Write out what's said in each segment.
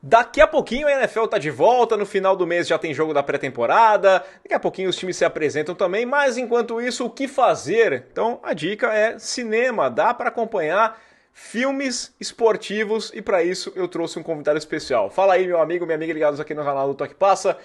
Daqui a pouquinho a NFL tá de volta, no final do mês já tem jogo da pré-temporada, daqui a pouquinho os times se apresentam também, mas enquanto isso, o que fazer? Então a dica é cinema, dá para acompanhar filmes esportivos e para isso eu trouxe um convidado especial. Fala aí, meu amigo, minha amiga ligados aqui no canal do Toque Passa.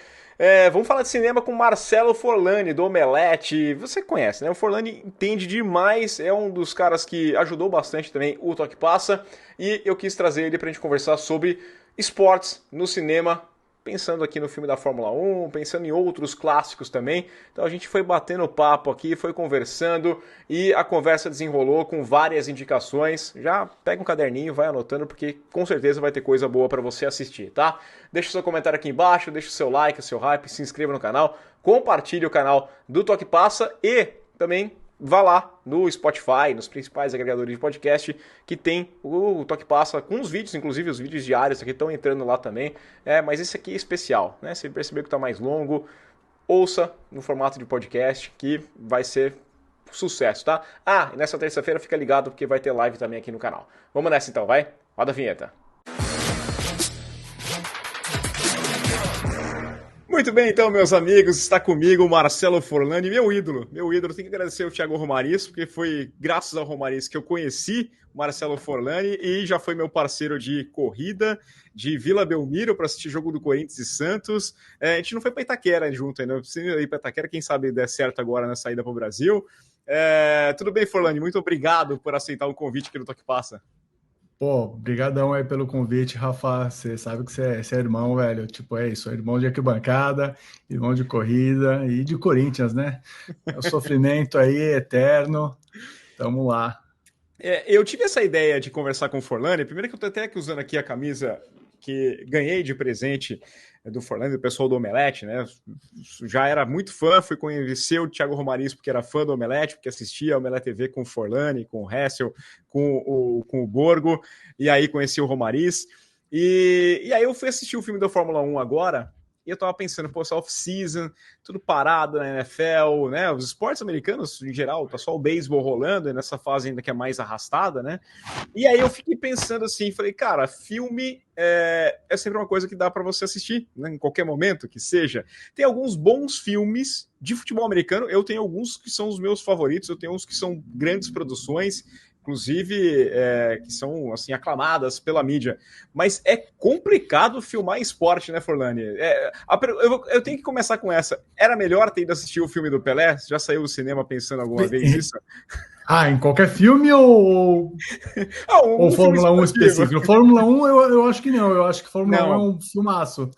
Vamos falar de cinema com Marcelo Forlani, do Omelete. Você conhece, né? O Forlani entende demais, é um dos caras que ajudou bastante também o Toque Passa. E eu quis trazer ele pra gente conversar sobre esportes no cinema, pensando aqui no filme da Fórmula 1, pensando em outros clássicos também. Então a gente foi batendo papo aqui, foi conversando e a conversa desenrolou com várias indicações. Já pega um caderninho, vai anotando, porque com certeza vai ter coisa boa para você assistir, tá? Deixa o seu comentário aqui embaixo, deixa o seu like, o seu hype, se inscreva no canal, compartilhe o canal do Toque Passa e também vá lá no Spotify, nos principais agregadores de podcast, que tem o Toque Passa com os vídeos, inclusive os vídeos diários aqui estão entrando lá também. Mas esse aqui é especial, né? Você percebeu que está mais longo, ouça no formato de podcast, que vai ser sucesso, tá? E nessa terça-feira fica ligado, porque vai ter live também aqui no canal. Vamos nessa então, vai? Roda a vinheta. Muito bem, então, meus amigos, está comigo o Marcelo Forlani, meu ídolo. Tenho que agradecer ao Thiago Romariz, porque foi graças ao Romariz que eu conheci o Marcelo Forlani e já foi meu parceiro de corrida, de Vila Belmiro, para assistir jogo do Corinthians e Santos. A gente não foi para Itaquera junto ainda, eu preciso ir para Itaquera, quem sabe der certo agora na saída para o Brasil. Tudo bem, Forlani? Muito obrigado por aceitar o convite aqui no Toque Passa. Pô, brigadão aí pelo convite, Rafa. Você sabe que você é irmão, velho. Tipo, é isso, é irmão de arquibancada, irmão de corrida e de Corinthians, né? É o sofrimento aí eterno. Tamo lá. Eu tive essa ideia de conversar com o Forlani. Primeiro que eu tô até aqui usando aqui a camisa que ganhei de presente do Forlani, do pessoal do Omelete, né? Já era muito fã, fui conhecer o Thiago Romariz porque era fã do Omelete, porque assistia a Omelete TV com o Forlani, com o Hessel, com o Borgo, e aí conheci o Romariz. E aí eu fui assistir o filme da Fórmula 1 agora, e eu tava pensando, pô, essa off-season, tudo parado na NFL, né? Os esportes americanos, em geral, tá só o beisebol rolando, nessa fase ainda que é mais arrastada, né? E aí eu fiquei pensando assim, falei, cara, filme é sempre uma coisa que dá para você assistir, né, em qualquer momento que seja. Tem alguns bons filmes de futebol americano, eu tenho alguns que são os meus favoritos, eu tenho uns que são grandes produções, inclusive que são assim aclamadas pela mídia, mas é complicado filmar esporte, né, Forlani? Eu tenho que começar com essa. Era melhor ter ido assistir o filme do Pelé? Já saiu do cinema pensando alguma vez isso? Em qualquer filme ou Fórmula 1 específico? Fórmula 1 eu acho que não. Eu acho que Fórmula 1 é um filmaço.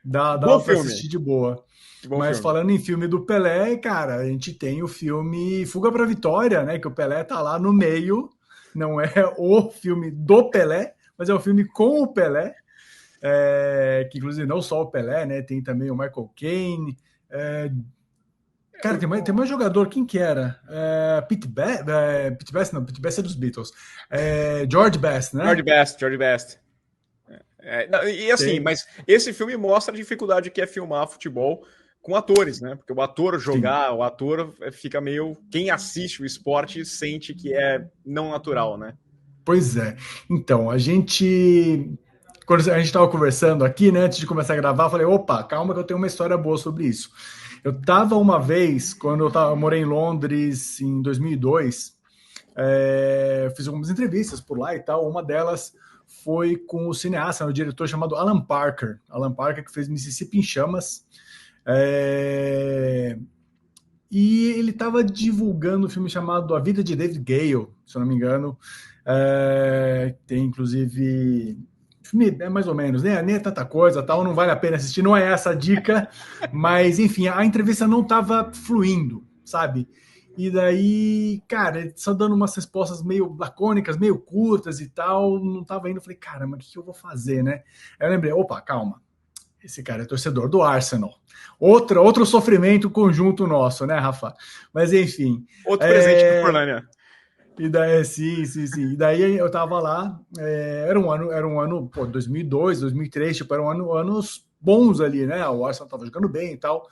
Dá para assistir de boa. Mas falando em filme do Pelé, cara, a gente tem o filme Fuga para a Vitória, né? Que o Pelé tá lá no meio. Não é o filme do Pelé, mas é o filme com o Pelé. Que inclusive não só o Pelé, né? Tem também o Michael Caine. Cara, tem mais jogador, quem que era? Pete Best é dos Beatles. George Best, né? George Best. E assim, mas esse filme mostra a dificuldade que é filmar futebol com atores, né? Porque o ator jogar, o ator fica meio... Quem assiste o esporte sente que é não natural, né? Pois é. Então, quando a gente estava conversando aqui, né, antes de começar a gravar, eu falei, opa, calma que eu tenho uma história boa sobre isso. Eu estava uma vez, quando eu morei em Londres, em 2002, fiz algumas entrevistas por lá e tal, uma delas foi com o cineasta, o diretor chamado Alan Parker. Alan Parker, que fez Mississippi em Chamas. E ele estava divulgando um filme chamado A Vida de David Gale, se eu não me engano. Tem, inclusive... filme é mais ou menos, né? Nem é tanta coisa, tal, não vale a pena assistir, não é essa a dica, mas enfim, a entrevista não estava fluindo, sabe? E daí, cara, só dando umas respostas meio lacônicas, meio curtas e tal, não estava indo, eu falei, caramba, o que eu vou fazer, né? Aí eu lembrei, opa, calma, esse cara é torcedor do Arsenal. Outro sofrimento conjunto nosso, né, Rafa? Mas enfim. Outro presente do Forlani. E daí, sim. E daí eu tava lá, era um ano, 2002, 2003, tipo, eram anos bons ali, né? O Arsenal tava jogando bem e tal.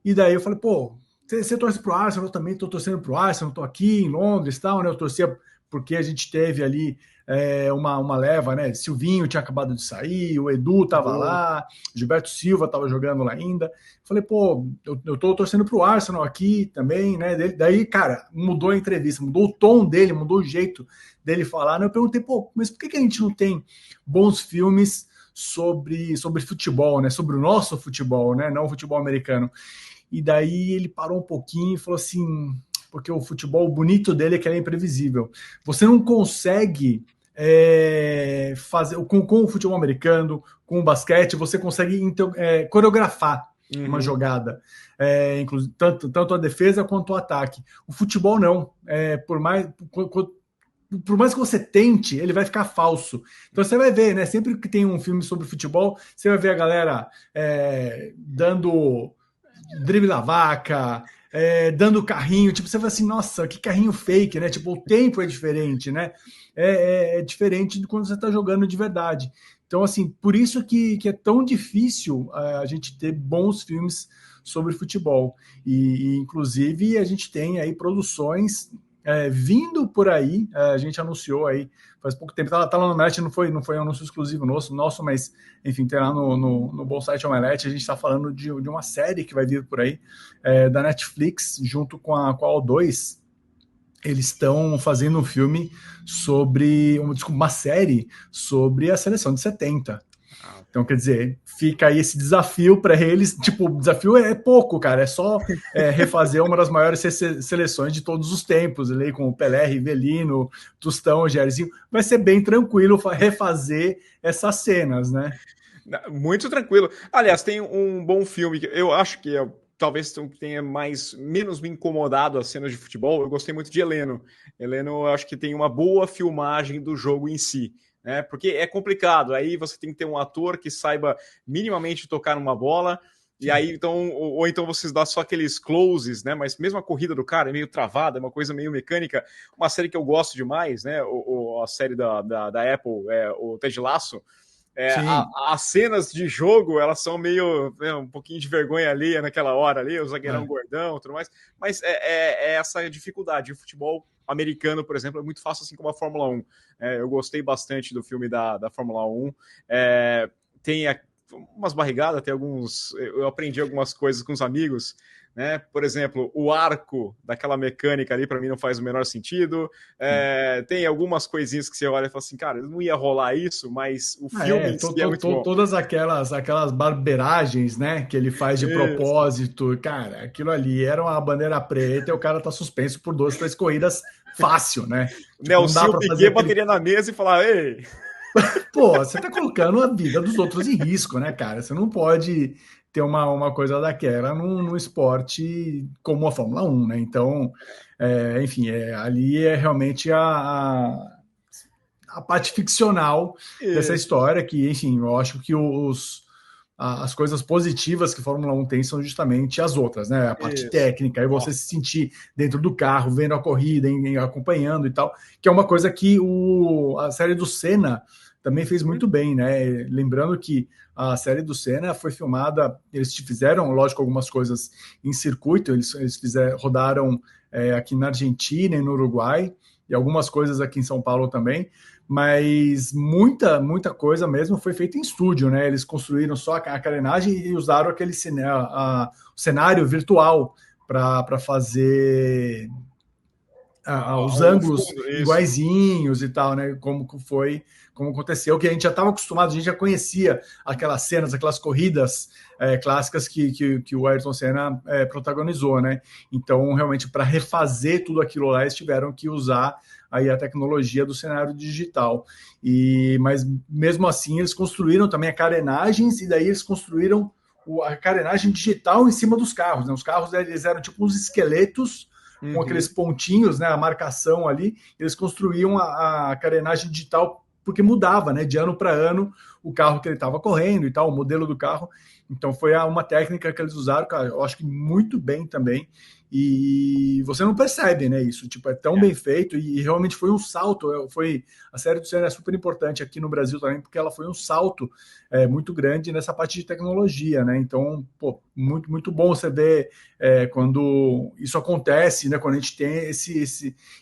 E daí eu falei, pô, você torce pro Arsenal, eu também tô torcendo pro Arsenal, tô aqui em Londres e tal, né? Eu torcia porque a gente teve ali uma leva, né? Silvinho tinha acabado de sair, o Edu estava lá, Gilberto Silva estava jogando lá ainda. Falei, pô, eu tô torcendo pro Arsenal aqui também, né? Daí, cara, mudou a entrevista, mudou o tom dele, mudou o jeito dele falar. Né? Eu perguntei, pô, mas por que a gente não tem bons filmes sobre futebol, né? Sobre o nosso futebol, né? Não o futebol americano. E daí ele parou um pouquinho e falou assim, porque o futebol o bonito dele é que ele é imprevisível. Você não consegue fazer com o futebol americano, com o basquete, você consegue coreografar uma jogada, tanto a defesa quanto o ataque. O futebol não. Por mais que você tente, ele vai ficar falso. Então você vai ver, né? Sempre que tem um filme sobre futebol, você vai ver a galera dando drible da vaca, dando carrinho, tipo, você fala assim, nossa, que carrinho fake, né? Tipo, o tempo é diferente, né? É diferente de quando você está jogando de verdade. Então, assim, por isso que é tão difícil a gente ter bons filmes sobre futebol. E inclusive, a gente tem aí produções vindo por aí, a gente anunciou aí faz pouco tempo, tá lá no Omelete, não foi um anúncio exclusivo nosso, mas enfim, tem lá no Bom Site Omelete, a gente está falando de uma série que vai vir por aí, da Netflix, junto com a O2, eles estão fazendo um filme uma série sobre a seleção de 70. Então, quer dizer, fica aí esse desafio para eles. Tipo, o desafio é pouco, cara. É só refazer uma das maiores seleções de todos os tempos. Ali, com o Pelé, Rivelino, Tostão, Jairzinho. Vai ser bem tranquilo refazer essas cenas, né? Muito tranquilo. Aliás, tem um bom filme que eu acho que talvez tenha menos me incomodado as cenas de futebol. Eu gostei muito de Heleno. Heleno, eu acho que tem uma boa filmagem do jogo em si. Né? Porque é complicado, aí você tem que ter um ator que saiba minimamente tocar numa bola, e aí então, ou então vocês dão só aqueles closes, né? Mas mesmo a corrida do cara é meio travada, é uma coisa meio mecânica. Uma série que eu gosto demais, né? A série da Apple, o Ted Lasso. As cenas de jogo, elas são meio um pouquinho de vergonha alheia naquela hora ali, o zagueirão gordão e tudo mais, mas essa dificuldade. O futebol americano, por exemplo, é muito fácil, assim como a Fórmula 1. Eu gostei bastante do filme da Fórmula 1. Tem umas barrigadas, eu aprendi algumas coisas com os amigos, né? Por exemplo, o arco daquela mecânica ali, para mim, não faz o menor sentido. Tem algumas coisinhas que você olha e fala assim, cara, não ia rolar isso, mas o filme em si é muito bom. Todas aquelas barbeiragens, né, que ele faz de propósito, cara, aquilo ali era uma bandeira preta e o cara tá suspenso por 2, 3 corridas fácil, né? Tipo, Nelson Piquet bateria na mesa e falar, ei... Pô, você tá colocando a vida dos outros em risco, né, cara? Você não pode ter uma coisa daquela num esporte como a Fórmula 1, né? Então, enfim, ali é realmente a parte ficcional dessa história, que, enfim, eu acho que as coisas positivas que a Fórmula 1 tem são justamente as outras, né? A parte técnica, aí você se sentir dentro do carro, vendo a corrida, acompanhando e tal, que é uma coisa que a série do Senna também fez muito bem, né? Lembrando que a série do Senna foi filmada, eles fizeram, lógico, algumas coisas em circuito, eles rodaram aqui na Argentina e no Uruguai, e algumas coisas aqui em São Paulo também, mas muita coisa mesmo foi feita em estúdio, né? Eles construíram só a carenagem e usaram aquele cenário virtual para fazer os ângulos iguaizinhos e tal, né? Como aconteceu, que a gente já estava acostumado, a gente já conhecia aquelas cenas, aquelas corridas clássicas que o Ayrton Senna protagonizou, né? Então, realmente, para refazer tudo aquilo lá, eles tiveram que usar aí a tecnologia do cenário digital. Mas, mesmo assim, eles construíram também a carenagens, e daí eles construíram a carenagem digital em cima dos carros, né? Os carros, eles eram tipo uns esqueletos com aqueles pontinhos, né? A marcação ali, eles construíam a carenagem digital, porque mudava, né? De ano para ano, o carro que ele estava correndo e tal, o modelo do carro. Então foi uma técnica que eles usaram, cara, eu acho que muito bem também. E você não percebe, né, isso, tipo, é tão bem feito e realmente foi um salto, a série do Senna é super importante aqui no Brasil também, porque ela foi um salto muito grande nessa parte de tecnologia, né, então, pô, muito, muito bom você ver quando isso acontece, né, quando a gente tem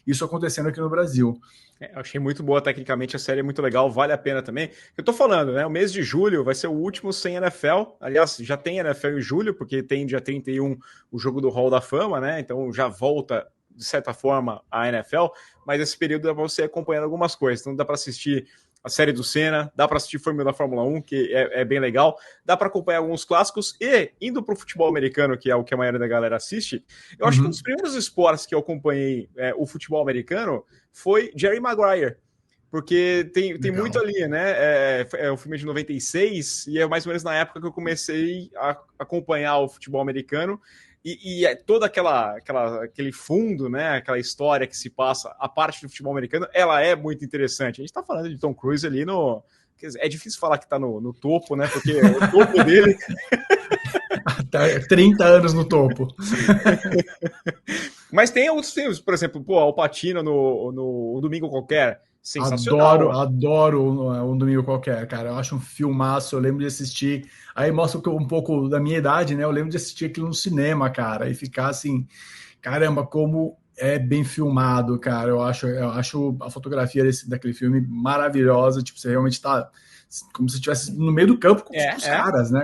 isso acontecendo aqui no Brasil. Eu achei muito boa tecnicamente, a série é muito legal, vale a pena também. Eu tô falando, né? O mês de julho vai ser o último sem NFL. Aliás, já tem NFL em julho, porque tem dia 31 o jogo do Hall da Fama, né? Então já volta, de certa forma, a NFL, mas esse período dá pra você acompanhando algumas coisas. Então dá para assistir a série do Senna, dá para assistir Fórmula 1, que é bem legal, dá para acompanhar alguns clássicos e indo para o futebol americano, que é o que a maioria da galera assiste, eu acho que um dos primeiros esportes que eu acompanhei o futebol americano foi Jerry Maguire, porque tem muito ali, né? É o filme de 96 e é mais ou menos na época que eu comecei a acompanhar o futebol americano. E todo aquele fundo, né, aquela história que se passa, a parte do futebol americano, ela é muito interessante. A gente tá falando de Tom Cruise ali no... Quer dizer, é difícil falar que tá no topo, né, porque o topo dele... Tá 30 anos no topo. Mas tem outros filmes, por exemplo, Al Pacino no Domingo Qualquer. Sensacional. Adoro um Domingo Qualquer, cara. Eu acho um filmaço, eu lembro de assistir. Aí mostra um pouco da minha idade, né? Eu lembro de assistir aquilo no cinema, cara, e ficar assim, caramba, como é bem filmado, cara. Eu acho a fotografia daquele filme maravilhosa. Tipo, você realmente tá como se estivesse no meio do campo com os caras, né?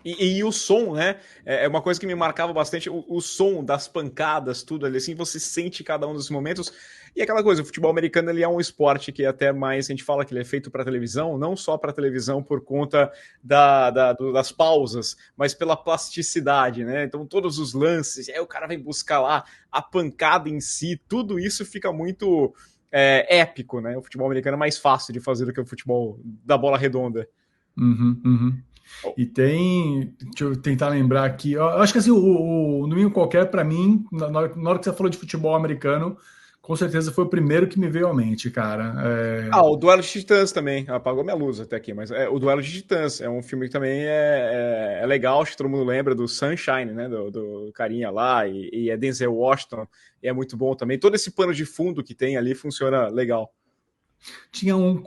E o som, né? É uma coisa que me marcava bastante, o som das pancadas, tudo ali, assim, você sente cada um dos momentos. E aquela coisa, o futebol americano ele é um esporte que até mais, a gente fala que ele é feito para televisão, não só para televisão por conta das pausas, mas pela plasticidade, né? Então todos os lances, aí o cara vem buscar lá a pancada em si, tudo isso fica muito épico, né? O futebol americano é mais fácil de fazer do que o futebol da bola redonda. E deixa eu tentar lembrar aqui, eu acho que assim, o Domingo Qualquer, para mim, na hora que você falou de futebol americano, com certeza foi o primeiro que me veio à mente, cara. O Duelo de Titãs também, apagou minha luz até aqui, mas o Duelo de Titãs é um filme que também é legal, acho que todo mundo lembra do Sunshine, né, do carinha lá, e é Denzel Washington, e é muito bom também. Todo esse pano de fundo que tem ali funciona legal. Tinha um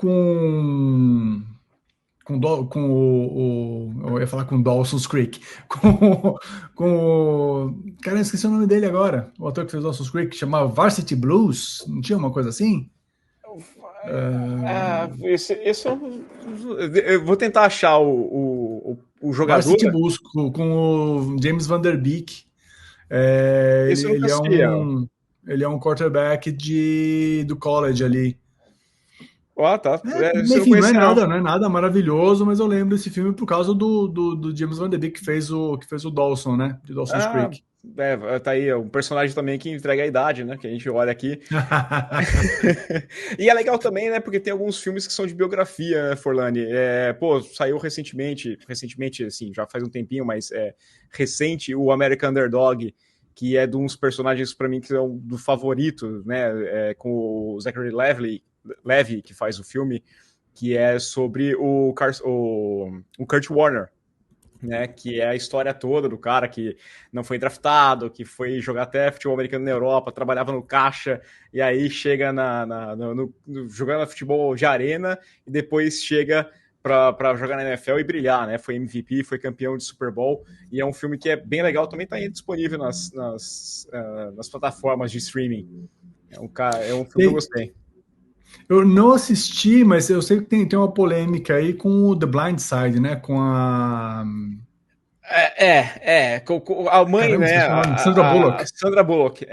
eu ia falar com Dawson's Creek, cara, eu esqueci o nome dele agora, o ator que fez Dawson's Creek, chamava Varsity Blues, não tinha uma coisa assim? Esse eu vou tentar achar o jogador. Varsity Blues com o James Van Der Beek. Ele é um quarterback do college ali. Tá. Enfim, não é nada maravilhoso, mas eu lembro desse filme por causa do James Van Der Beek que fez o Dawson, né? De Dawson's Creek. Tá aí, um personagem também que entrega a idade, né? Que a gente olha aqui. E é legal também, né? Porque tem alguns filmes que são de biografia, né, Forlani? Saiu recentemente, assim, já faz um tempinho, mas recente, o American Underdog, que é de uns personagens, para mim, que são do favorito, né? Com o Zachary Levi, que faz o filme, que é sobre o Kurt Warner, né, que é a história toda do cara que não foi draftado, que foi jogar até futebol americano na Europa, trabalhava no caixa, e aí chega jogando futebol de arena, e depois chega para jogar na NFL e brilhar, né? Foi MVP, foi campeão de Super Bowl, e é um filme que é bem legal, também está disponível nas plataformas de streaming. É um filme que eu gostei. Eu não assisti, mas eu sei que tem uma polêmica aí com o The Blind Side, né? Com a... com a mãe, né? Sandra Bullock. Sandra Bullock.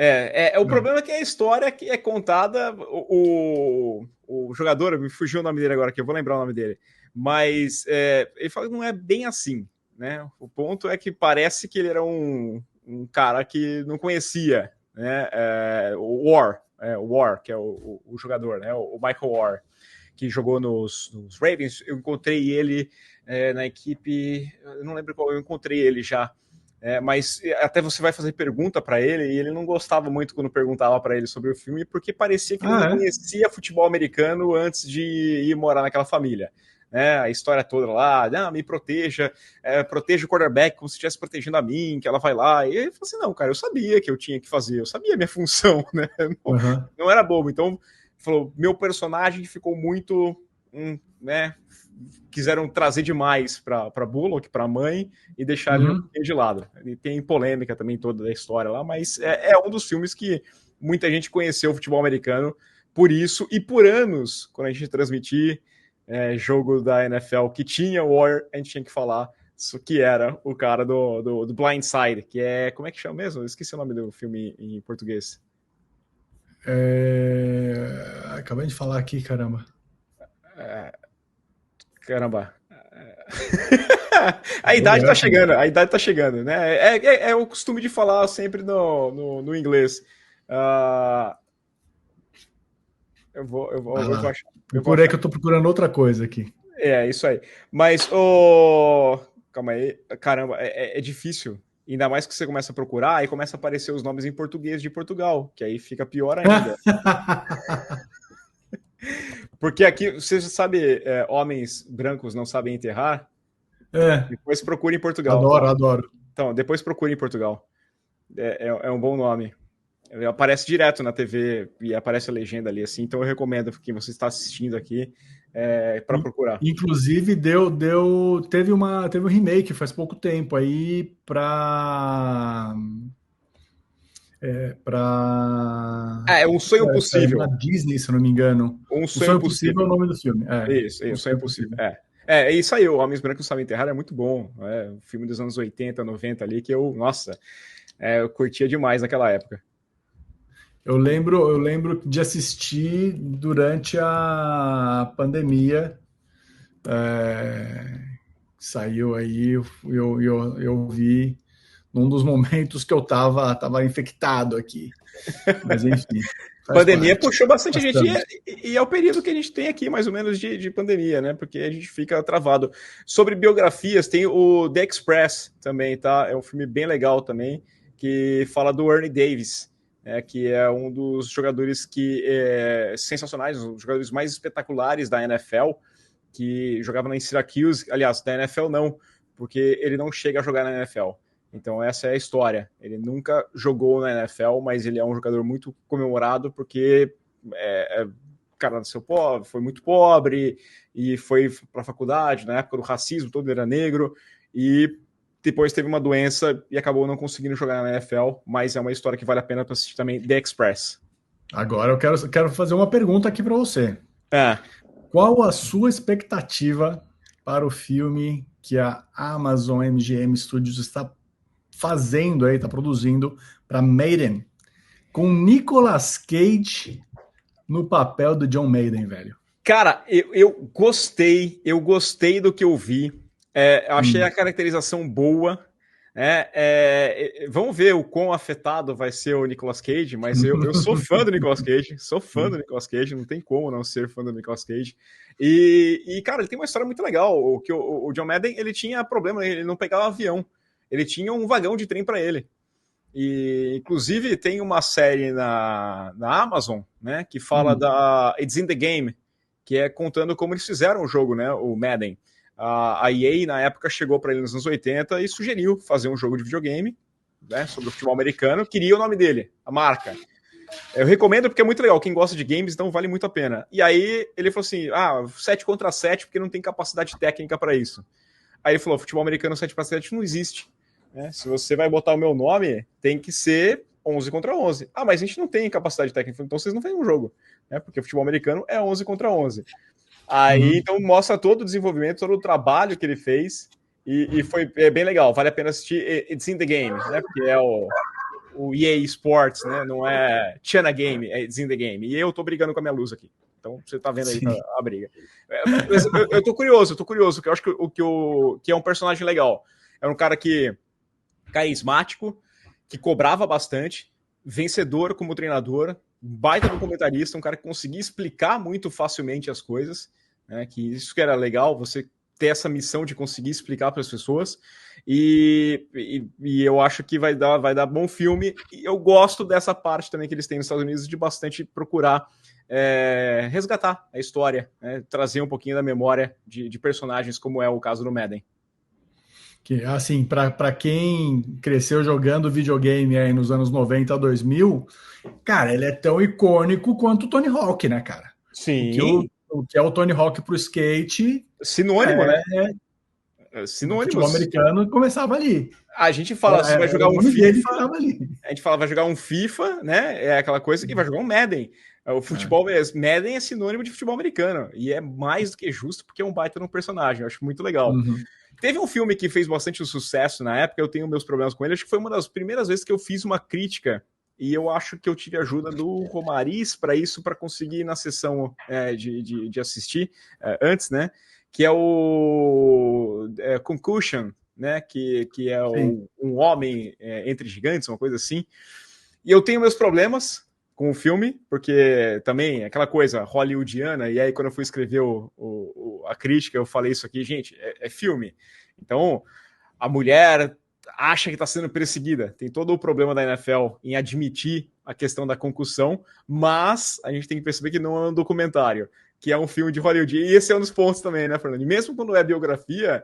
O problema é que a história que é contada, o jogador, me fugiu o nome dele agora, que eu vou lembrar o nome dele, mas ele fala que não é bem assim, né? O ponto é que parece que ele era um cara que não conhecia, né? O War, que é o jogador, né? O Michael War, que jogou nos Ravens. Eu encontrei ele na equipe, eu não lembro qual, eu encontrei ele já, mas até você vai fazer pergunta para ele, e ele não gostava muito quando perguntava para ele sobre o filme, porque parecia que ele não conhecia futebol americano antes de ir morar naquela família. né, a história toda lá, me proteja, proteja o quarterback como se estivesse protegendo a mim, que ela vai lá. E ele falou assim, não, cara, eu sabia que eu tinha que fazer, eu sabia a minha função, né? Não era bobo. Então, falou, meu personagem ficou muito, né, quiseram trazer demais para Bullock, para a mãe, e deixar ele de lado. E tem polêmica também toda da história lá, mas é um dos filmes que muita gente conheceu o futebol americano por isso, e por anos, quando a gente transmitir jogo da NFL que tinha o Warrior, a gente tinha que falar isso, que era o cara do Blind Side, que é, como é que chama mesmo? Eu esqueci o nome do filme em português. Acabei de falar aqui, caramba. Caramba. A idade tá chegando, né? É o costume de falar sempre no inglês. Eu vou achar. Procurei que eu tô procurando outra coisa aqui. Isso aí. Mas, calma aí. Caramba, é difícil. Ainda mais que você começa a procurar, aí começa a aparecer os nomes em português de Portugal, que aí fica pior ainda. Porque aqui, você sabe, homens brancos não sabem enterrar? Depois procure em Portugal. Adoro. Então, depois procure em Portugal. É um bom nome. Ele aparece direto na TV e aparece a legenda ali, assim. Então eu recomendo quem você está assistindo aqui para procurar. Inclusive, teve um remake faz pouco tempo aí para Um Sonho Possível. Na Disney, se eu não me engano. Um Sonho Possível é o nome do filme. Isso, Um Sonho Possível. É isso aí, o Homens Brancos Sabem Enterrar é muito bom. Um filme dos anos 80, 90 ali, que eu curtia demais naquela época. Eu lembro de assistir durante a pandemia. Saiu aí, eu vi num dos momentos que eu tava infectado aqui. Mas enfim. A pandemia puxou bastante gente, e é o período que a gente tem aqui, mais ou menos, de pandemia, né? Porque a gente fica travado. Sobre biografias, tem o The Express também, tá? É um filme bem legal também, que fala do Ernie Davis, que é um dos jogadores sensacionais, um dos jogadores mais espetaculares da NFL, que jogava em Syracuse, aliás, da NFL não, porque ele não chega a jogar na NFL. Então essa é a história. Ele nunca jogou na NFL, mas ele é um jogador muito comemorado porque cara nasceu pobre, foi muito pobre e foi para a faculdade na época do racismo, todo era negro, e depois teve uma doença e acabou não conseguindo jogar na NFL, mas é uma história que vale a pena para assistir também, The Express. Agora eu quero fazer uma pergunta aqui para você. Qual a sua expectativa para o filme que a Amazon MGM Studios está fazendo aí, está produzindo para Maiden, com Nicolas Cage no papel do John Maiden, velho? Cara, eu gostei do que eu vi. Eu achei a caracterização boa. Vamos ver o quão afetado vai ser o Nicolas Cage, mas eu sou fã do Nicolas Cage, não tem como não ser fã do Nicolas Cage. E cara, ele tem uma história muito legal. O John Madden, ele tinha problema, ele não pegava avião. Ele tinha um vagão de trem para ele. E, inclusive, tem uma série na Amazon, né, que fala da It's in the Game, que é contando como eles fizeram o jogo, né, o Madden. A EA, na época, chegou para ele nos anos 80 e sugeriu fazer um jogo de videogame, né, sobre o futebol americano. Queria o nome dele, a marca. Eu recomendo porque é muito legal. Quem gosta de games, então vale muito a pena. E aí ele falou assim, 7 contra 7, porque não tem capacidade técnica para isso. Aí ele falou, futebol americano 7 para 7 não existe. Se você vai botar o meu nome, tem que ser 11 contra 11. Mas a gente não tem capacidade técnica, então vocês não fazem um jogo. Porque o futebol americano é 11 contra 11. Aí, então, mostra todo o desenvolvimento, todo o trabalho que ele fez, e foi bem legal. Vale a pena assistir It's in the Game, né? Porque é o EA Sports, né? Não é China Game, é It's in the Game. E eu tô brigando com a minha luz aqui. Então, você tá vendo aí a briga. Mas eu tô curioso, porque eu acho que é um personagem legal. É um cara carismático, que cobrava bastante, vencedor como treinador, baita do comentarista, um cara que conseguia explicar muito facilmente as coisas, né, que isso que era legal, você ter essa missão de conseguir explicar para as pessoas, e eu acho que vai dar bom filme, e eu gosto dessa parte também que eles têm nos Estados Unidos de bastante procurar resgatar a história, né? Trazer um pouquinho da memória de personagens, como é o caso do Madden. Que, assim, para quem cresceu jogando videogame aí nos anos 90 a 2000, cara, ele é tão icônico quanto o Tony Hawk, né, cara? Sim. O que é o Tony Hawk pro skate... Sinônimo, né? O futebol americano começava ali. A gente fala, você vai jogar um FIFA, ali. A gente fala, vai jogar um FIFA, né? É aquela coisa que vai jogar um Madden. O futebol, Madden é sinônimo de futebol americano. E é mais do que justo, porque é um baita no personagem. Eu acho muito legal. Uhum. Teve um filme que fez bastante sucesso na época, eu tenho meus problemas com ele. Acho que foi uma das primeiras vezes que eu fiz uma crítica. E eu acho que eu tive ajuda do Romariz para isso, para conseguir ir na sessão de assistir antes, né? Que é o Concussion, né? Que é um homem entre gigantes, uma coisa assim. E eu tenho meus problemas com o filme, porque também aquela coisa hollywoodiana, e aí quando eu fui escrever a crítica, eu falei isso aqui, gente, é filme. Então, a mulher acha que está sendo perseguida. Tem todo o problema da NFL em admitir a questão da concussão, mas a gente tem que perceber que não é um documentário, que é um filme de Hollywood. E esse é um dos pontos também, né, Fernando? E mesmo quando é biografia,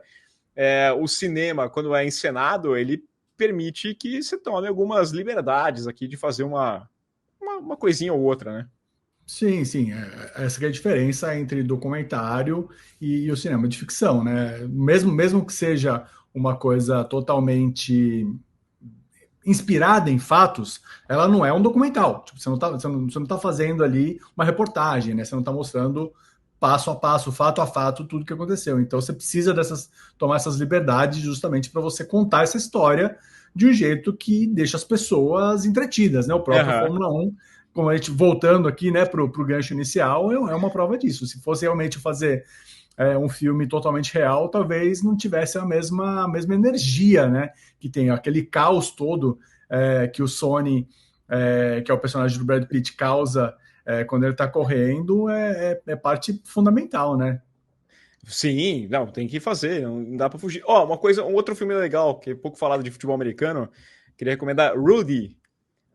o cinema, quando é encenado, ele permite que se tome algumas liberdades aqui de fazer uma coisinha ou outra, né? Sim, sim. Essa que é a diferença entre documentário e o cinema de ficção, né? Mesmo que seja uma coisa totalmente inspirada em fatos, ela não é um documental. Tipo, você não tá fazendo ali uma reportagem, né? Você não está mostrando passo a passo, fato a fato, tudo que aconteceu. Então você precisa tomar essas liberdades justamente para você contar essa história de um jeito que deixa as pessoas entretidas, né? O próprio Fórmula 1, como a gente voltando aqui, né, pro gancho inicial, é uma prova disso. Se fosse realmente fazer um filme totalmente real, talvez não tivesse a mesma energia, né? Que tem aquele caos todo que o Sonny, que é o personagem do Brad Pitt, causa quando ele está correndo, é parte fundamental, né? Sim, não, tem que fazer, não dá para fugir. Um outro filme legal, que é pouco falado de futebol americano, queria recomendar Rudy.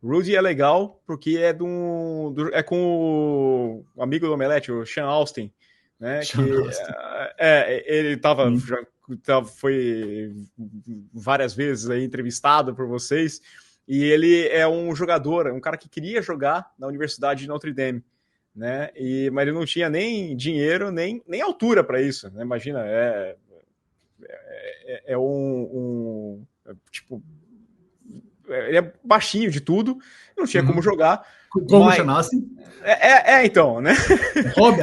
Rudy é legal porque é com o amigo do Omelete, o Sean Austin, né? Ele foi várias vezes aí entrevistado por vocês, e ele é um jogador, um cara que queria jogar na Universidade de Notre Dame, né? Mas ele não tinha nem dinheiro, nem altura para isso, né? Imagina, tipo, ele é baixinho de tudo, não tinha como jogar. Como chamasse? Então, né?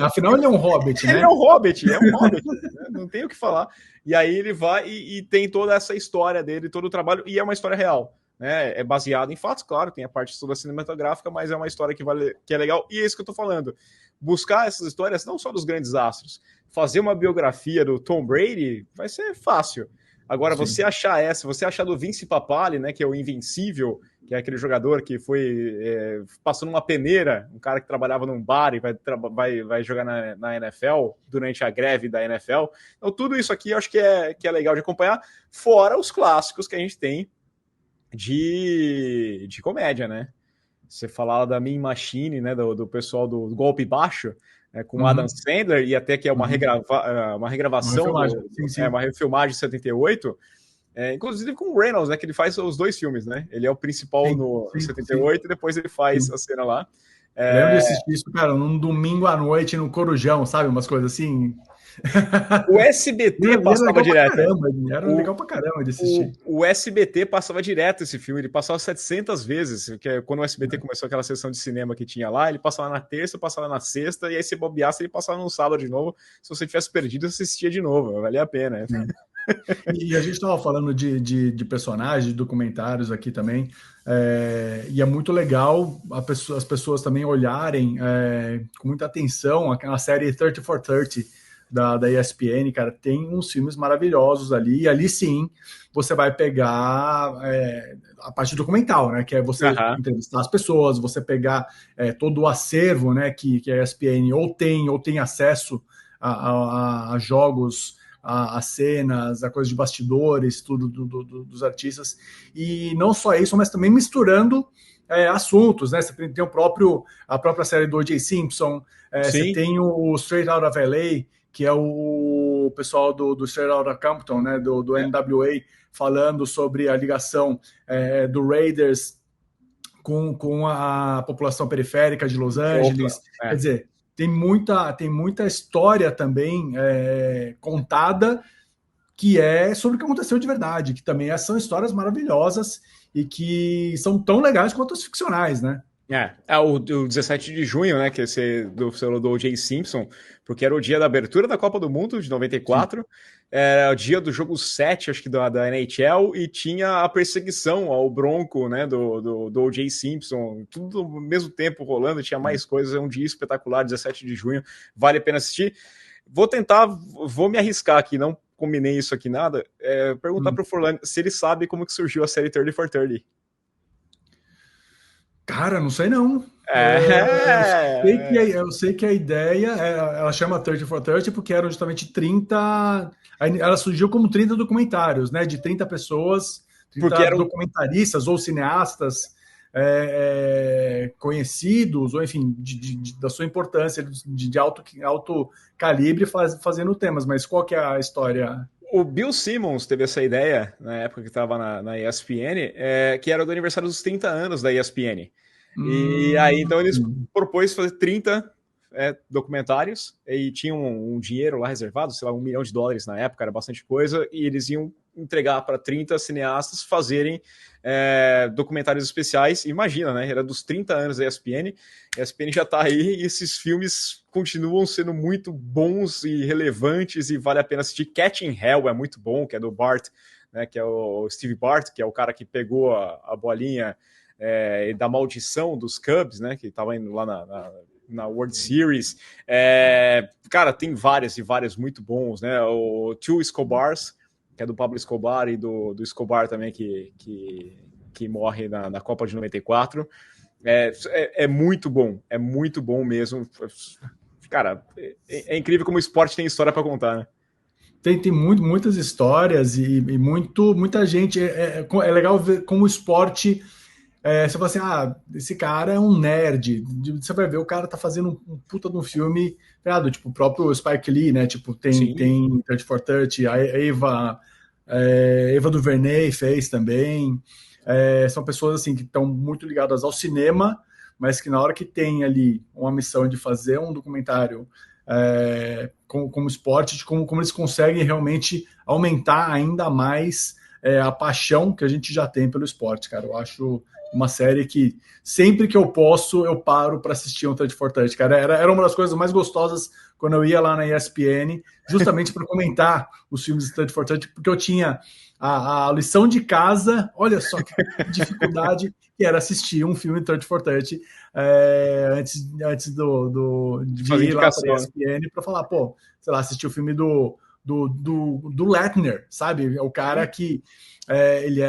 Afinal, ele é um hobbit, né? Ele é um hobbit, né? Não tem o que falar. E aí ele vai e tem toda essa história dele, todo o trabalho, e é uma história real. Né? É baseado em fatos, claro, tem a parte toda cinematográfica, mas é uma história que é legal, e é isso que eu tô falando. Buscar essas histórias, não só dos grandes astros, fazer uma biografia do Tom Brady vai ser fácil. Agora, sim, você achar do Vince Papale, né, que é o Invencível, que é aquele jogador que passou numa peneira, um cara que trabalhava num bar e vai jogar na NFL durante a greve da NFL. Então, tudo isso aqui eu acho que é legal de acompanhar, fora os clássicos que a gente tem de comédia, né? Você falava da Mean Machine, né, do pessoal do Golpe Baixo, com o Adam Sandler, e até que é uma regravação, uma refilmagem de 78, inclusive com o Reynolds, né, que ele faz os dois filmes, né? Ele é o principal no 78 e depois ele faz a cena lá. Lembro de assistir isso, cara, num domingo à noite no Corujão, sabe? Umas coisas assim. O SBT passava direto. Era legal pra caramba de assistir. O SBT passava direto esse filme, ele passava 700 vezes, que quando o SBT começou aquela sessão de cinema que tinha lá, ele passava na terça, passava na sexta, e aí se bobeasse, ele passava no sábado de novo. Se você tivesse perdido, você assistia de novo, valia a pena. E a gente estava falando de personagens, de documentários aqui também, e é muito legal as pessoas também olharem com muita atenção a série 30 for 30 da ESPN, cara, tem uns filmes maravilhosos ali, e ali sim você vai pegar a parte documental, né, que é você entrevistar as pessoas, você pegar todo o acervo, né, que a ESPN ou tem acesso a jogos as cenas, a coisa de bastidores, tudo dos artistas. E não só isso, mas também misturando assuntos, né? Você tem a própria série do O.J. Simpson, você tem o Straight Outta LA, que é o pessoal do Straight Outta Compton, né? Do NWA, falando sobre a ligação do Raiders com a população periférica de Los Angeles. Quer dizer, tem muita história também contada que é sobre o que aconteceu de verdade, que também são histórias maravilhosas e que são tão legais quanto as ficcionais, né? O 17 de junho, né, que você falou do O.J. Simpson, porque era o dia da abertura da Copa do Mundo de 94, sim. Era o dia do jogo 7, acho que da NHL, e tinha a perseguição ao Bronco, né, do O.J. Simpson, tudo ao mesmo tempo rolando, tinha mais coisas, é um dia espetacular, 17 de junho, vale a pena assistir. Vou me arriscar aqui, não combinei isso aqui nada, perguntar pro Forlan se ele sabe como que surgiu a série 30 for 30. Cara, não sei não. Eu sei que a ideia, ela chama 30 for 30 porque eram justamente 30... Ela surgiu como 30 documentários, né? De 30 pessoas, 30 documentaristas ou cineastas conhecidos, ou enfim, da sua importância, de alto calibre, fazendo temas. Mas qual que é a história? O Bill Simmons teve essa ideia, na época que estava na ESPN, que era do aniversário dos 30 anos da ESPN. E aí, então, eles propôs fazer 30 documentários, e tinham um dinheiro lá reservado, sei lá, $1 milhão na época, era bastante coisa, e eles iam entregar para 30 cineastas fazerem documentários especiais. Imagina, né? Era dos 30 anos da ESPN, a ESPN já está aí, e esses filmes continuam sendo muito bons e relevantes, e vale a pena assistir. Catching Hell é muito bom, que é do Bart, né? Que é o Steve Bart, que é o cara que pegou a bolinha da maldição dos Cubs, né? Que estava indo lá na World Series. Cara, tem várias e várias muito bons, né? O Two Escobars, que é do Pablo Escobar, e do Escobar também, que morre na Copa de 94. É muito bom mesmo. Cara, é incrível como o esporte tem história para contar, né? Tem muitas histórias e muita gente. É legal ver como o esporte... você fala assim, esse cara é um nerd. Você vai ver, o cara tá fazendo um puta de um filme, tipo o próprio Spike Lee, né? Tipo, tem 30 for 30, a Eva DuVernay fez também. São pessoas assim que estão muito ligadas ao cinema, mas que na hora que tem ali uma missão de fazer um documentário como esporte, como eles conseguem realmente aumentar ainda mais a paixão que a gente já tem pelo esporte, cara. Eu acho uma série que sempre que eu posso, eu paro para assistir um 30 for 30, cara. Era uma das coisas mais gostosas quando eu ia lá na ESPN, justamente para comentar os filmes de 30 for 30, porque eu tinha a lição de casa, olha só que dificuldade que era assistir um filme de 30 for 30 antes de ir lá para a ESPN para falar, sei lá, assistir o filme do Latner, sabe? É o cara que ele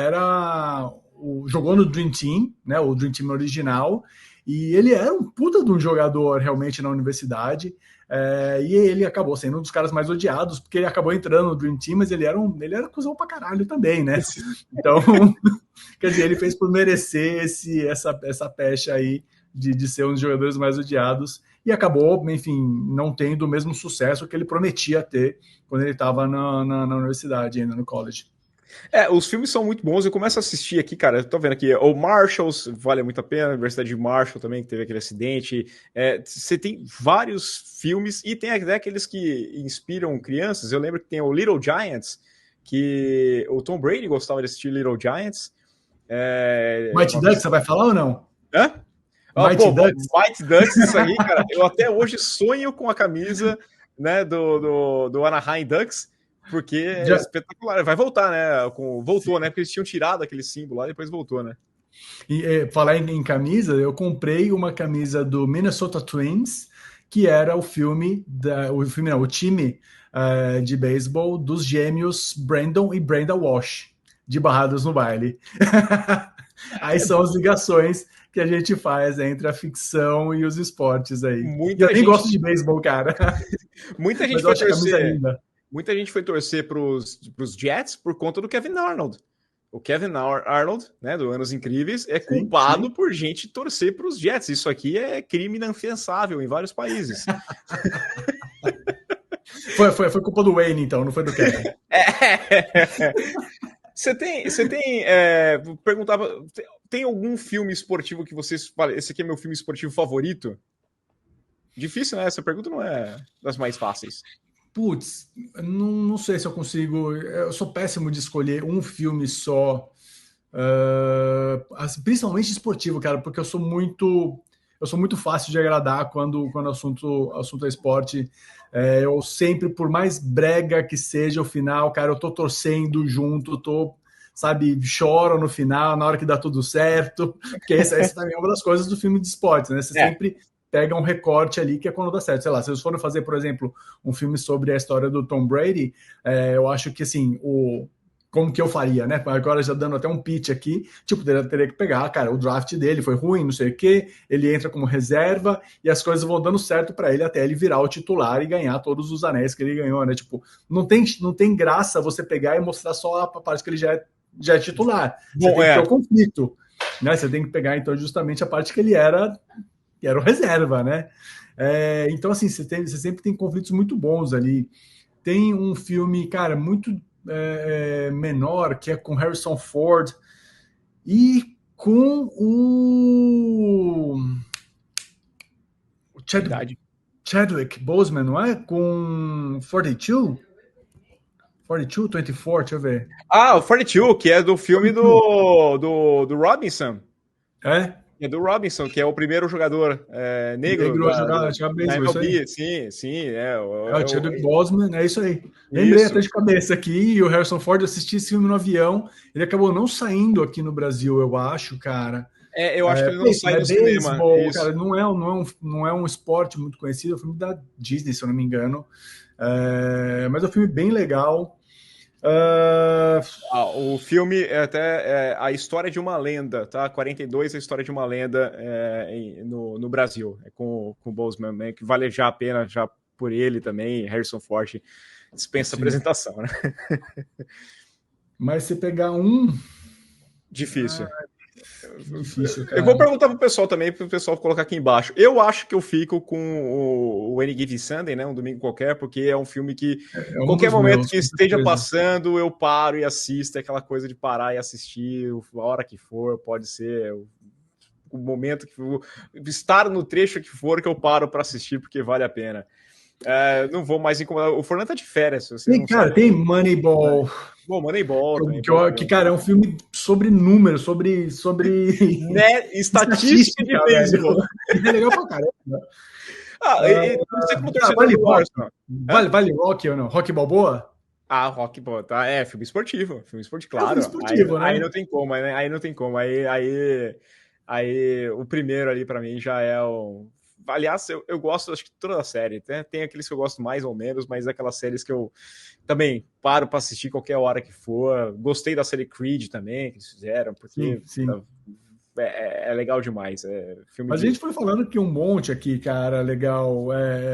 jogou no Dream Team, né? O Dream Team original, e ele era um puta de um jogador realmente na universidade, e ele acabou sendo um dos caras mais odiados, porque ele acabou entrando no Dream Team, mas ele era cuzão pra caralho também, né? Então, quer dizer, ele fez por merecer essa pecha aí de ser um dos jogadores mais odiados, e acabou, enfim, não tendo o mesmo sucesso que ele prometia ter quando ele estava na universidade, ainda no college. Os filmes são muito bons, eu começo a assistir aqui, cara, eu tô vendo aqui, o Marshalls, vale muito a pena, a Universidade de Marshall também, que teve aquele acidente, você tem vários filmes, e tem até aqueles que inspiram crianças. Eu lembro que tem o Little Giants, que o Tom Brady gostava de assistir Little Giants. Mighty Ducks, você vai falar ou não? Mighty Ducks, isso aí, cara, eu até hoje sonho com a camisa, né, do Anaheim Ducks, porque é espetacular. Vai voltar, né? Voltou, né? Porque eles tinham tirado aquele símbolo lá e depois voltou, né? E falar em camisa, eu comprei uma camisa do Minnesota Twins, que era o time de beisebol dos gêmeos Brandon e Brenda Walsh, de Barrados no Baile. Aí são as ligações que a gente faz entre a ficção e os esportes aí. Eu nem gosto de beisebol, cara. Muita gente vai torcer. Muita gente foi torcer pros Jets por conta do Kevin Arnold. O Kevin Arnold, né, do Anos Incríveis, é culpado por gente torcer para os Jets. Isso aqui é crime inafiançável em vários países. Foi culpa do Wayne, então, não foi do Kevin. Você tem perguntava, tem algum filme esportivo que vocês falam, esse aqui é meu filme esportivo favorito? Difícil, né? Essa pergunta não é das mais fáceis. Putz, não sei se eu consigo. Eu sou péssimo de escolher um filme só, principalmente esportivo, cara, porque eu sou muito fácil de agradar quando o assunto é esporte. Eu sempre, por mais brega que seja o final, cara, eu tô torcendo junto, sabe, choro no final, na hora que dá tudo certo, porque essa também é uma das coisas do filme de esporte, né? Você sempre pega um recorte ali que é quando dá certo. Sei lá, se eles forem fazer, por exemplo, um filme sobre a história do Tom Brady, eu acho que, assim, como que eu faria, né? Agora já dando até um pitch aqui, tipo, teria que pegar, cara, o draft dele foi ruim, não sei o quê, ele entra como reserva e as coisas vão dando certo para ele até ele virar o titular e ganhar todos os anéis que ele ganhou, né? Tipo, não tem graça você pegar e mostrar só a parte que ele já é titular. Você tem que ter o conflito, né? Você tem que pegar, então, justamente a parte que ele era o reserva, né? Então, assim, você sempre tem conflitos muito bons ali. Tem um filme, cara, muito menor, que é com Harrison Ford e com o Chadwick Boseman, não é? Com 42? 24, deixa eu ver. O 42, que é do filme do Robinson. É do Robinson, que é o primeiro jogador negro. Jogar MLB, sim. O Chadwick Boseman, é isso aí. Lembrei até de cabeça aqui, e o Harrison Ford, assisti esse filme no avião, ele acabou não saindo aqui no Brasil, eu acho, cara. Eu acho que ele não sai do cinema. Cara, não é um esporte muito conhecido, é um filme da Disney, se eu não me engano. Mas é um filme bem legal. O filme é até a história de uma lenda, tá? 42 é a história de uma lenda no Brasil, com o Boseman, né? Que vale já a pena já por ele também. Harrison Ford dispensa apresentação, né? Mas se pegar um... Difícil. Difícil, cara. Eu vou perguntar pro pessoal também, pro pessoal colocar aqui embaixo. Eu acho que eu fico com o Any Given Sunday, né? Um domingo qualquer, porque é um filme que qualquer momento que esteja passando, eu paro e assisto. É aquela coisa de parar e assistir a hora que for, pode ser o momento que for, estar no trecho que for que eu paro para assistir, porque vale a pena. Não vou mais incomodar. O Fernando tá de férias. Tem Moneyball. Bom, Moneyball também. Que, cara, é um filme sobre números, sobre né? Estatística de beisebol. É legal pra caramba. Não sei como torcedor do Arsenal. Vale Rock ou não? Rock Balboa? Rock Balboa, tá? Filme esportivo, claro. Filme esportivo, aí não tem como, né? Aí não tem como. Aí o primeiro ali pra mim já é o... Aliás, eu gosto, acho que toda a série, né? Tem aqueles que eu gosto mais ou menos, mas aquelas séries que eu também paro para assistir qualquer hora que for. Gostei da série Creed também, que eles fizeram, porque sim. É legal demais. A gente foi falando que um monte aqui, cara, legal.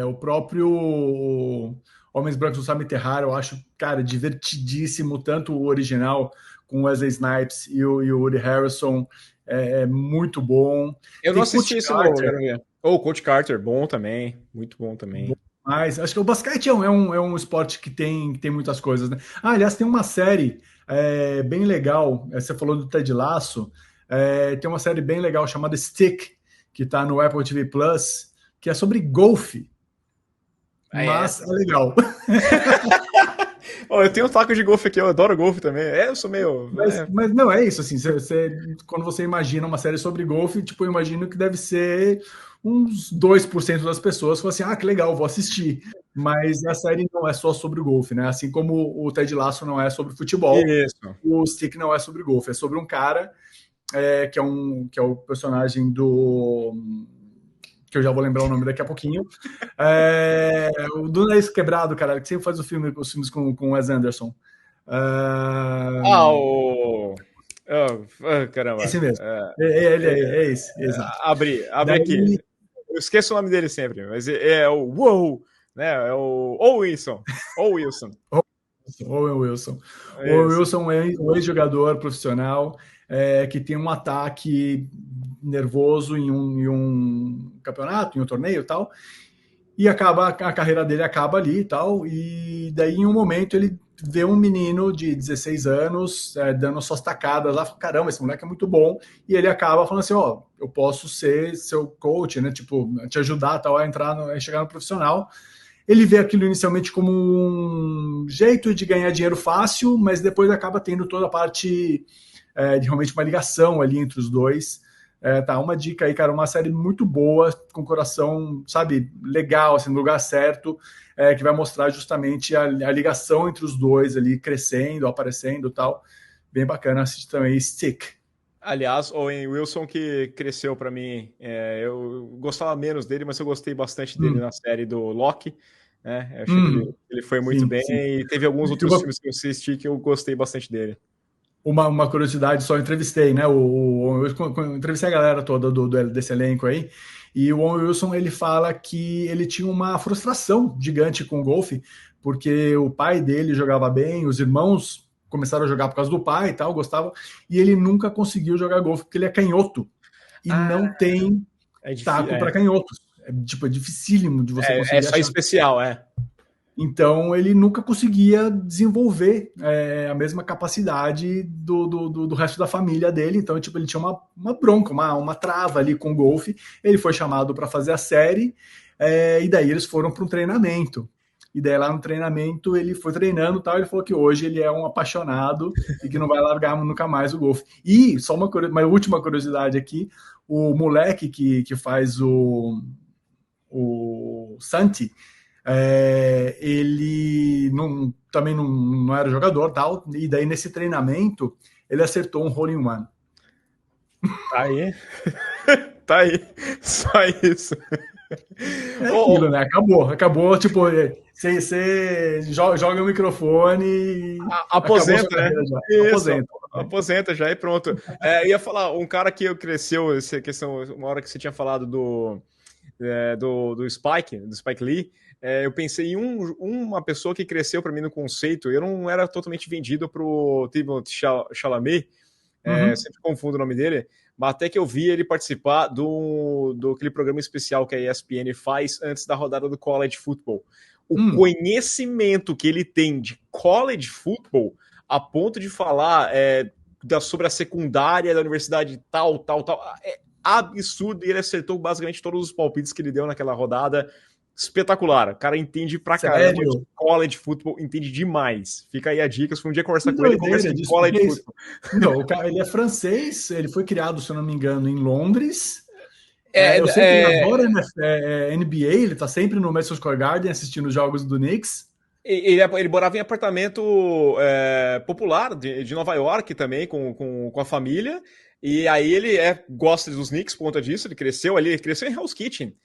O próprio Homens Brancos não Sabem Enterrar, eu acho, cara, divertidíssimo, tanto o original com Wesley Snipes e o Woody Harrelson, é muito bom. Eu não assisti esse novo, quero ver. O Coach Carter, bom também, muito bom também. Mas acho que o basquete é um esporte que tem muitas coisas, né? Aliás, tem uma série bem legal, você falou do Ted Lasso, tem uma série bem legal chamada Stick, que está no Apple TV Plus, que é sobre golfe. Mas é legal. Eu tenho um taco de golfe aqui, eu adoro golfe também. Eu sou meio... Mas não, é isso, assim, quando você imagina uma série sobre golfe, tipo, eu imagino que deve ser uns 2% das pessoas falam assim, que legal, vou assistir. Mas a série não é só sobre o golfe, né? Assim como o Ted Lasso não é sobre futebol, o Stick não é sobre golfe, é sobre um cara que é o personagem do... que eu já vou lembrar o nome daqui a pouquinho. O do Nariz Quebrado, cara, que sempre faz os filmes com o Wes Anderson. Caramba. Esse mesmo. É esse, exato. Abri aqui. Eu esqueço o nome dele sempre, mas é o Uou! né? É o Wilson. Ou Wilson. Owen Wilson. O Owen Wilson é um ex-jogador profissional que tem um ataque nervoso em um campeonato, em um torneio e tal, e a carreira dele acaba ali e tal, e daí em um momento ele vê um menino de 16 anos dando suas tacadas lá, caramba, esse moleque é muito bom, e ele acaba falando assim, ó, eu posso ser seu coach, né, tipo, te ajudar tal, a chegar no profissional. Ele vê aquilo inicialmente como um jeito de ganhar dinheiro fácil, mas depois acaba tendo toda a parte de realmente uma ligação ali entre os dois. Tá, uma dica aí, cara, uma série muito boa, com coração, sabe, legal, assim, no lugar certo, que vai mostrar justamente a ligação entre os dois ali, crescendo, aparecendo e tal. Bem bacana, assistir também Stick. Aliás, o Owen Wilson que cresceu para mim, eu gostava menos dele, mas eu gostei bastante dele na série do Loki, né? Eu achei que ele foi muito bem, sim. E teve alguns outros filmes que eu assisti que eu gostei bastante dele. Uma curiosidade, só entrevistei, né? Eu entrevistei a galera toda desse elenco aí, e o Owen Wilson ele fala que ele tinha uma frustração gigante com o golfe, porque o pai dele jogava bem, os irmãos começaram a jogar por causa do pai e tal, gostavam, e ele nunca conseguiu jogar golfe porque ele é canhoto e não tem taco para canhotos. É dificílimo de você conseguir. É só achar. Especial, Então ele nunca conseguia desenvolver a mesma capacidade do resto da família dele. Então, tipo, ele tinha uma bronca, uma trava ali com o golfe. Ele foi chamado para fazer a série, e daí eles foram para um treinamento. E daí lá no treinamento ele foi treinando e tal. Ele falou que hoje ele é um apaixonado e que não vai largar nunca mais o golfe. E só uma última curiosidade aqui: o moleque que faz o Santi. Ele também não era jogador tal, e daí nesse treinamento ele acertou um hole-in-one. Tá aí. Tá aí. Só isso. Aquilo, né? Acabou, tipo, você joga o microfone e aposenta, né? Aposenta já e pronto. Ia falar, um cara que cresceu, essa questão, uma hora que você tinha falado do Spike Lee, eu pensei em uma pessoa que cresceu para mim no conceito. Eu não era totalmente vendido pro Timothée Chalamet, sempre confundo o nome dele, mas até que eu vi ele participar do aquele programa especial que a ESPN faz antes da rodada do college football. O conhecimento que ele tem de college football, a ponto de falar sobre a secundária da universidade tal, é absurdo, e ele acertou basicamente todos os palpites que ele deu naquela rodada. Espetacular, o cara entende pra caramba de college football, entende demais. Fica aí a dica, se for um dia conversar com ele, conversa de college football. Não, ele é francês, ele foi criado, se eu não me engano, em Londres. Eu sei que ele adora NBA, ele tá sempre no Madison Square Garden assistindo os jogos do Knicks. Ele morava em apartamento popular de Nova York também, com a família. E aí ele gosta dos Knicks por conta disso, ele cresceu em Hell's Kitchen.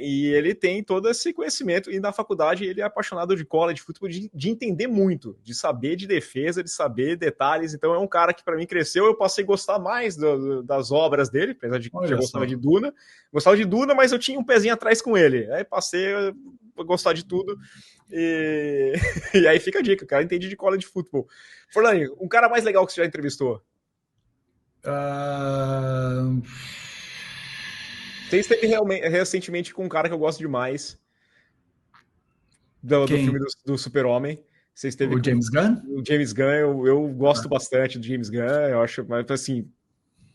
E ele tem todo esse conhecimento, e na faculdade ele é apaixonado de college football, de entender muito, de saber de defesa, de saber detalhes. Então é um cara que para mim cresceu. Eu passei a gostar mais das obras dele, apesar de que eu gostava de Duna, mas eu tinha um pezinho atrás com ele. Aí passei a gostar de tudo, e aí fica a dica, o cara entende de college football. Forlani, um cara mais legal que você já entrevistou? Você esteve recentemente com um cara que eu gosto demais do filme do Super-Homem. Você esteve o James Gunn? O James Gunn, eu gosto bastante do James Gunn, eu acho, mas assim,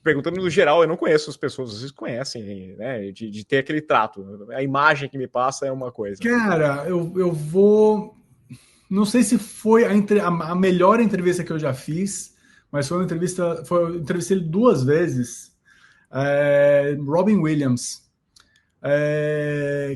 perguntando no geral, eu não conheço as pessoas, vocês conhecem, né, de ter aquele trato. A imagem que me passa é uma coisa. Cara, eu vou... Não sei se foi a melhor entrevista que eu já fiz, mas eu entrevistei ele 2 vezes. Robin Williams.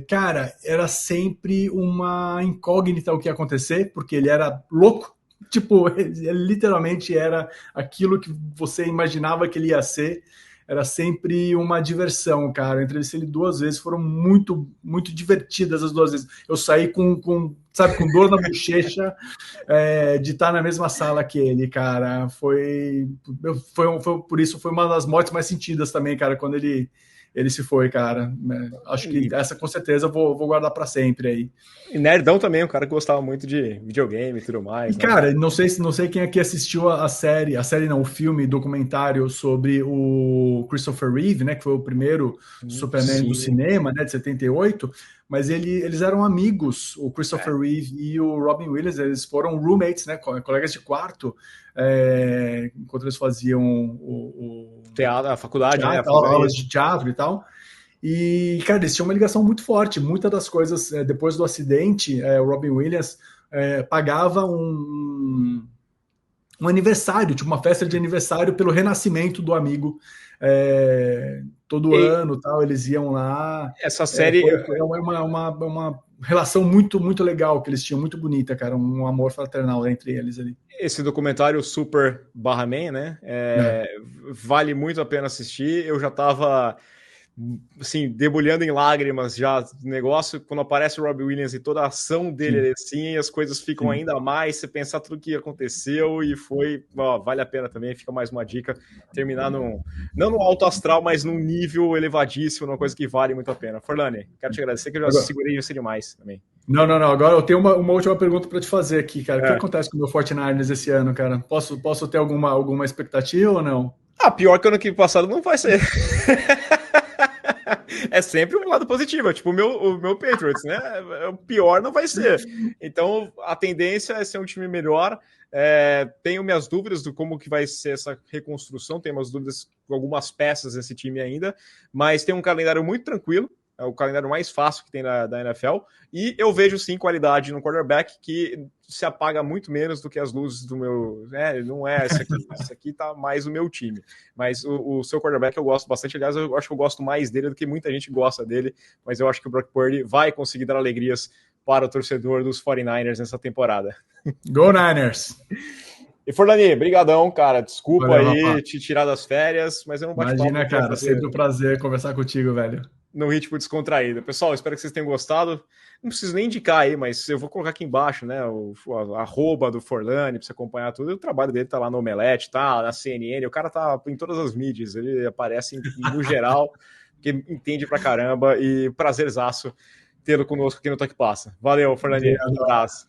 Cara, era sempre uma incógnita o que ia acontecer, porque ele era louco. Tipo, ele literalmente era aquilo que você imaginava que ele ia ser. Era sempre uma diversão, cara. Eu entrevistei ele 2 vezes, foram muito, muito divertidas as 2 vezes. Eu saí com dor na bochecha de estar na mesma sala que ele, cara. Por isso foi uma das mortes mais sentidas também, cara, quando ele ele se foi, cara. Acho que essa com certeza eu vou guardar para sempre aí. E nerdão também, um cara que gostava muito de videogame e tudo mais. E, cara, não sei quem aqui assistiu a série não, o filme documentário sobre o Christopher Reeve, né, que foi o primeiro Superman do cinema, né, de 78, mas eles eram amigos, o Christopher Reeve e o Robin Williams, eles foram roommates, né, colegas de quarto, enquanto eles faziam o teatro, a faculdade, teatro, né? Aulas de teatro e tal. E, cara, eles tinham uma ligação muito forte. Muitas das coisas, depois do acidente, o Robin Williams pagava um aniversário, tipo uma festa de aniversário pelo renascimento do amigo. Todo ano, tal, eles iam lá. Essa série é uma relação muito, muito legal que eles tinham, muito bonita, cara, um amor fraternal entre eles ali. Esse documentário Super Barra Man, né? Vale muito a pena assistir. Eu já tava assim, debulhando em lágrimas já o negócio, quando aparece o Robbie Williams e toda a ação dele, assim, as coisas ficam ainda mais, você pensar tudo que aconteceu e foi, vale a pena também, fica mais uma dica, terminar não no alto astral, mas num nível elevadíssimo, uma coisa que vale muito a pena. Forlani, quero te agradecer que eu já segurei você demais também. Não, agora eu tenho uma última pergunta para te fazer aqui, cara. O que acontece com o meu 49ers esse ano, cara? Posso ter alguma expectativa ou não? Pior que ano que passado não vai ser. É sempre um lado positivo, tipo o meu Patriots, né? O pior não vai ser. Então, a tendência é ser um time melhor. Tenho minhas dúvidas do como que vai ser essa reconstrução, tenho umas dúvidas com algumas peças nesse time ainda, mas tem um calendário muito tranquilo, é o calendário mais fácil que tem da NFL, e eu vejo sim qualidade no quarterback que se apaga muito menos do que as luzes do meu... não é esse aqui, esse aqui tá mais o meu time, mas o seu quarterback eu gosto bastante, aliás, eu acho que eu gosto mais dele do que muita gente gosta dele, mas eu acho que o Brock Purdy vai conseguir dar alegrias para o torcedor dos 49ers nessa temporada. Go Niners! E Forlani, brigadão, cara. Desculpa aí te tirar das férias, mas eu não bate papo. Imagina, cara, sempre um prazer conversar contigo, velho. No ritmo descontraído. Pessoal, espero que vocês tenham gostado. Não preciso nem indicar aí, mas eu vou colocar aqui embaixo, né, a arroba do Forlani, para você acompanhar tudo. O trabalho dele tá lá no Omelete, tá na CNN, o cara tá em todas as mídias, ele aparece no geral, que entende pra caramba, e prazerzaço tê-lo conosco aqui no Toque Passa. Valeu, Forlani. Um abraço.